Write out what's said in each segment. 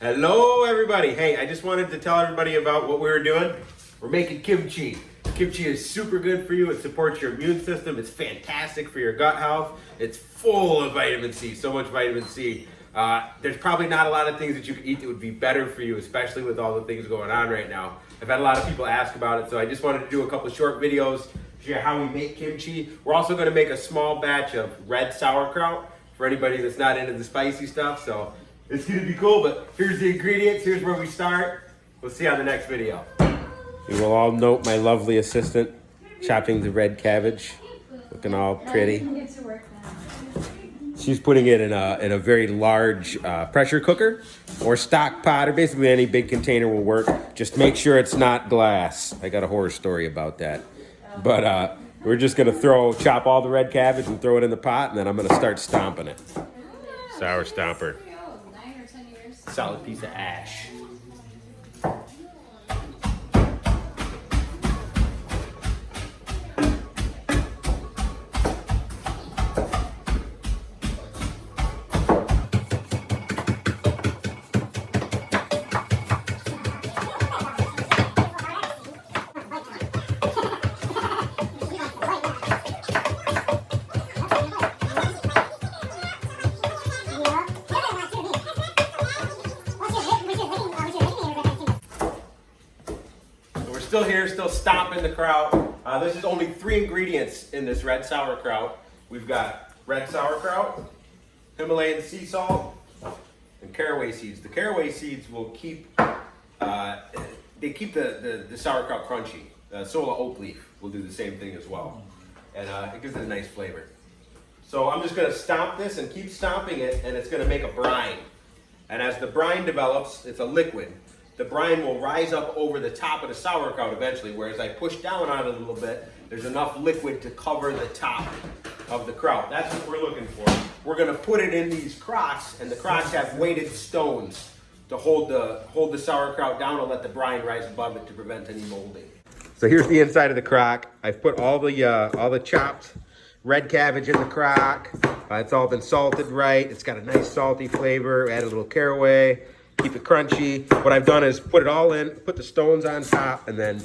Hello everybody. Hey, I just wanted to tell everybody about what we were doing. We're making kimchi. Kimchi is super good for you. It supports your immune system. It's fantastic for your gut health. It's full of vitamin C, so much vitamin C. There's probably not a lot of things that you could eat that would be better for you, especially with all the things going on right now. I've had a lot of people ask about it, so I just wanted to do a couple short videos to share how we make kimchi. We're also going to make a small batch of red sauerkraut for anybody that's not into the spicy stuff. So it's gonna be cool, but here's the ingredients, here's where we start. We'll see you on the next video. You will all note my lovely assistant chopping the red cabbage, looking all pretty. She's putting it in a very large pressure cooker or stock pot, or basically any big container will work. Just make sure it's not glass. I got a horror story about that. But we're just gonna chop all the red cabbage and throw it in the pot, and then I'm gonna start stomping it. Sour stomper. Solid piece of ash. Still here, still stomping the kraut. This is only 3 ingredients in this red sauerkraut. We've got red sauerkraut, Himalayan sea salt, and caraway seeds. The caraway seeds will keep the sauerkraut crunchy. Sola oak leaf will do the same thing as well, and it gives it a nice flavor. So I'm just going to stomp this and keep stomping it, and it's going to make a brine. And as the brine develops, it's a liquid. The brine will rise up over the top of the sauerkraut eventually, whereas I push down on it a little bit, there's enough liquid to cover the top of the kraut. That's what we're looking for. We're gonna put it in these crocks, and the crocks have weighted stones to hold the sauerkraut down and let the brine rise above it to prevent any molding. So here's the inside of the crock. I've put all the chopped red cabbage in the crock. It's all been salted right. It's got a nice salty flavor. Add a little caraway. Keep it crunchy. What I've done is put it all in, put the stones on top, and then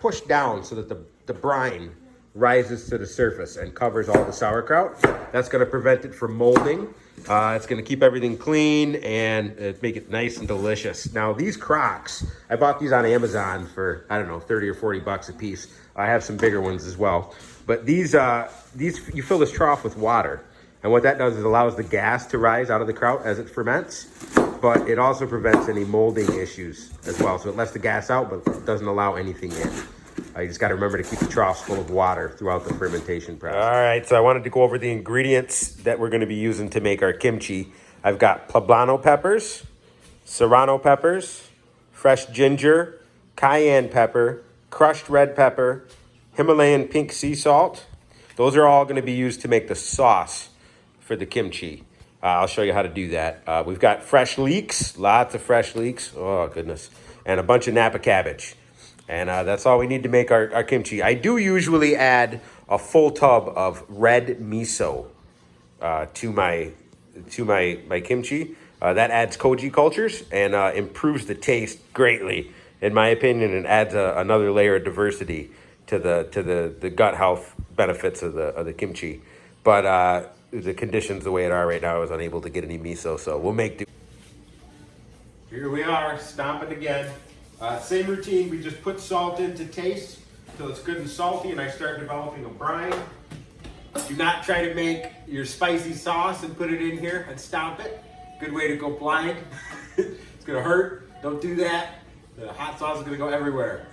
push down so that the brine rises to the surface and covers all the sauerkraut. That's gonna prevent it from molding. It's gonna keep everything clean and make it nice and delicious. Now these crocks, I bought these on Amazon for, I don't know, 30 or 40 bucks a piece. I have some bigger ones as well. But these you fill this trough with water. And what that does is allows the gas to rise out of the kraut as it ferments. But it also prevents any molding issues as well. So it lets the gas out, but doesn't allow anything in. You just got to remember to keep the troughs full of water throughout the fermentation process. All right, so I wanted to go over the ingredients that we're going to be using to make our kimchi. I've got poblano peppers, serrano peppers, fresh ginger, cayenne pepper, crushed red pepper, Himalayan pink sea salt. Those are all going to be used to make the sauce for the kimchi. I'll show you how to do that. We've got fresh leeks, lots of fresh leeks. Oh, goodness. And a bunch of Napa cabbage. And that's all we need to make our kimchi. I do usually add a full tub of red miso to my kimchi. That adds koji cultures and improves the taste greatly, in my opinion, and adds another layer of diversity to the gut health benefits of the kimchi. But the conditions the way it are right now, I was unable to get any miso, so we'll make do. Here we are, stomping again. Same routine, we just put salt in to taste until it's good and salty, and I start developing a brine. Do not try to make your spicy sauce and put it in here and stomp it. Good way to go blind. It's gonna hurt, don't do that. The hot sauce is gonna go everywhere.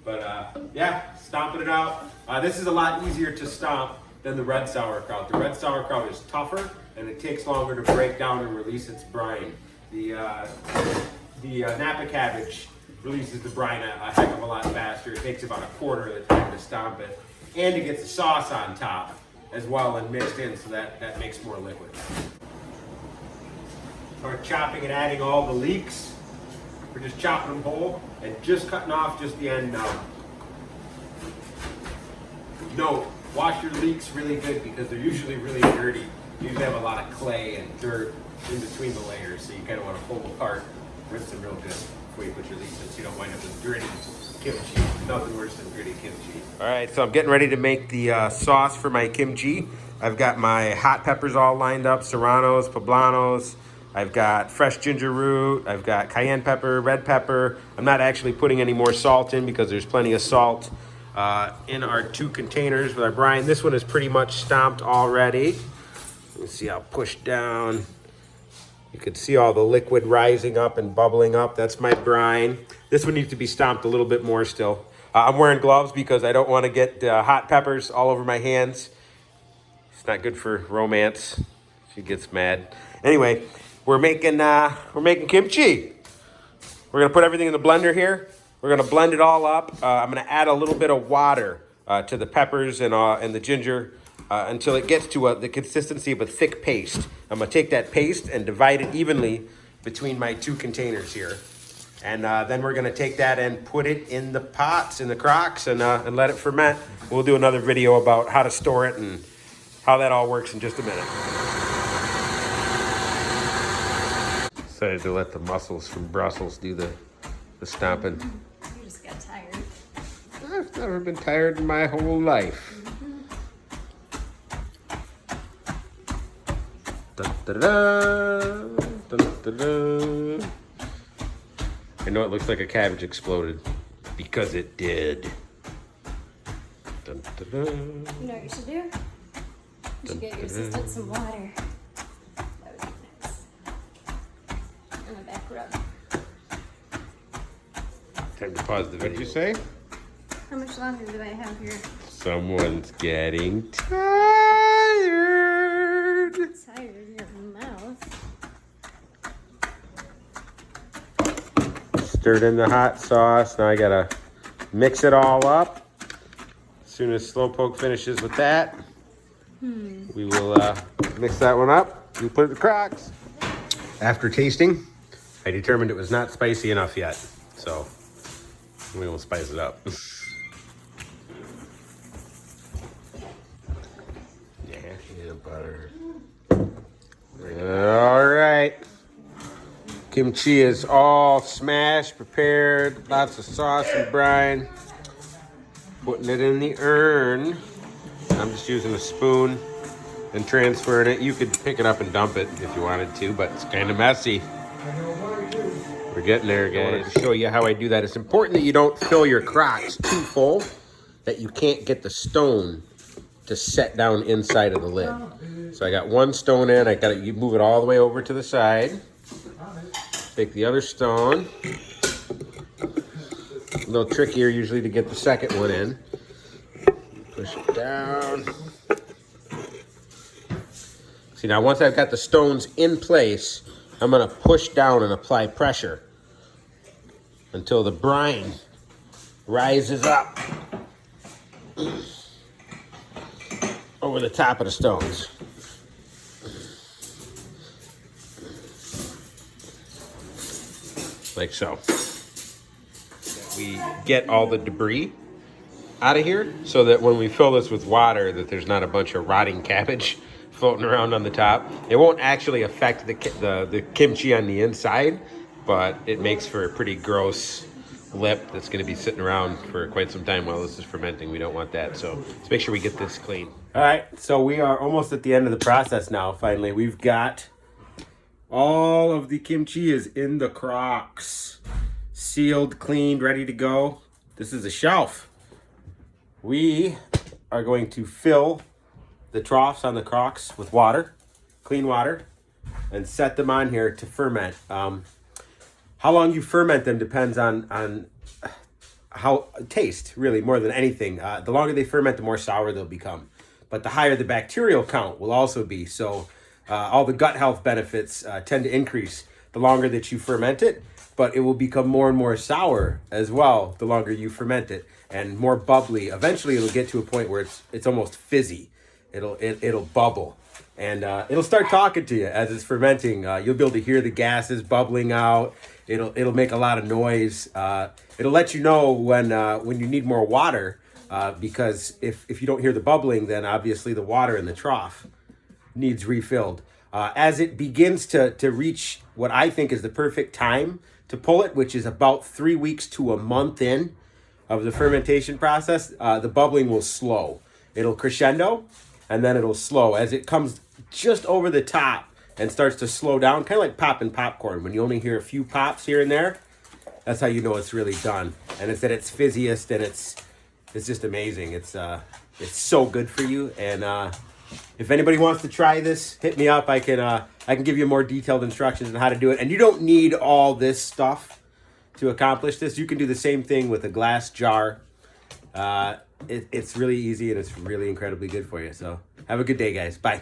But yeah, stomping it out. This is a lot easier to stomp than the red sauerkraut. The red sauerkraut is tougher and it takes longer to break down and release its brine. The Napa cabbage releases the brine a heck of a lot faster. It takes about a quarter of the time to stomp it, and to get the sauce on top as well and mixed in, so that makes more liquid. Start chopping and adding all the leeks. We're just chopping them whole and just cutting off just the end now. Note, wash your leeks really good because they're usually really dirty. You usually have a lot of clay and dirt in between the layers, so you kind of want to pull them apart rinse them real good before you put your leeks in so you don't wind up with gritty kimchi. Nothing worse than gritty kimchi. All right, so I'm getting ready to make the sauce for my kimchi. I've got my hot peppers all lined up, serranos, poblanos. I've got fresh ginger root. I've got cayenne pepper, red pepper. I'm not actually putting any more salt in because there's plenty of salt in our 2 containers with our brine. This one is pretty much stomped already. Let's see, I'll push down. You can see all the liquid rising up and bubbling up. That's my brine. This one needs to be stomped a little bit more still. I'm wearing gloves because I don't want to get hot peppers all over my hands. It's not good for romance. She gets mad. Anyway, we're making kimchi. We're gonna put everything in the blender here. We're gonna blend it all up. I'm gonna add a little bit of water to the peppers and the ginger until it gets to the consistency of a thick paste. I'm gonna take that paste and divide it evenly between my 2 containers here. And then we're gonna take that and put it in the pots, in the crocks, and let it ferment. We'll do another video about how to store it and how that all works in just a minute. Decided to let the muscles from Brussels do the stomping. You just got tired. I've never been tired in my whole life. Dun, dun, dun, dun, dun, dun. I know it looks like a cabbage exploded because it did. Dun, dun, dun. You know what you should do? You should get your assistant some water. That would be nice. And a back rub. Time to pause the video. What did you say? How much longer do I have here? Someone's getting tired. Tired in your mouth. Stirred in the hot sauce. Now I gotta mix it all up. As soon as Slowpoke finishes with that, we will mix that one up. We put it in the crocks. After tasting, I determined it was not spicy enough yet, so we will spice it up. Yeah, peanut butter. All right. Kimchi is all smashed, prepared, lots of sauce and brine. Putting it in the urn. I'm just using a spoon and transferring it. You could pick it up and dump it if you wanted to, but it's kind of messy. We're getting there, guys. I wanted to show you how I do that. It's important that you don't fill your crocks too full, that you can't get the stone to set down inside of the lid. So I got 1 stone in. You move it all the way over to the side. Take the other stone. A little trickier usually to get the second one in. Push it down. See, now once I've got the stones in place, I'm gonna push down and apply pressure until the brine rises up over the top of the stones. Like so. We get all the debris out of here so that when we fill this with water that there's not a bunch of rotting cabbage floating around on the top. It won't actually affect the kimchi on the inside, but it makes for a pretty gross lip that's going to be sitting around for quite some time while this is fermenting. We don't want that, so let's make sure we get this clean. All right, so we are almost at the end of the process now. Finally, we've got all of the kimchi is in the crocks, sealed, cleaned, ready to go. This is a shelf. We are going to fill the troughs on the crocks with water, clean water, and set them on here to ferment. How long you ferment them depends on how taste, really, more than anything. The longer they ferment, the more sour they'll become. But the higher the bacterial count will also be. So all the gut health benefits tend to increase the longer that you ferment it, but it will become more and more sour as well the longer you ferment it, and more bubbly. Eventually it'll get to a point where it's almost fizzy. It'll bubble, and it'll start talking to you as it's fermenting. You'll be able to hear the gases bubbling out. It'll make a lot of noise. It'll let you know when you need more water, because if you don't hear the bubbling, then obviously the water in the trough needs refilled. As it begins to reach what I think is the perfect time to pull it, which is about 3 weeks to a month in of the fermentation process, the bubbling will slow. It'll crescendo, and then it'll slow. As it comes just over the top and starts to slow down, kind of like popping popcorn. When you only hear a few pops here and there, that's how you know it's really done. And it's at its fizziest, and it's just amazing. It's so good for you. And if anybody wants to try this, hit me up. I can give you more detailed instructions on how to do it. And you don't need all this stuff to accomplish this. You can do the same thing with a glass jar. It's really easy, and it's really incredibly good for you. So have a good day, guys. Bye.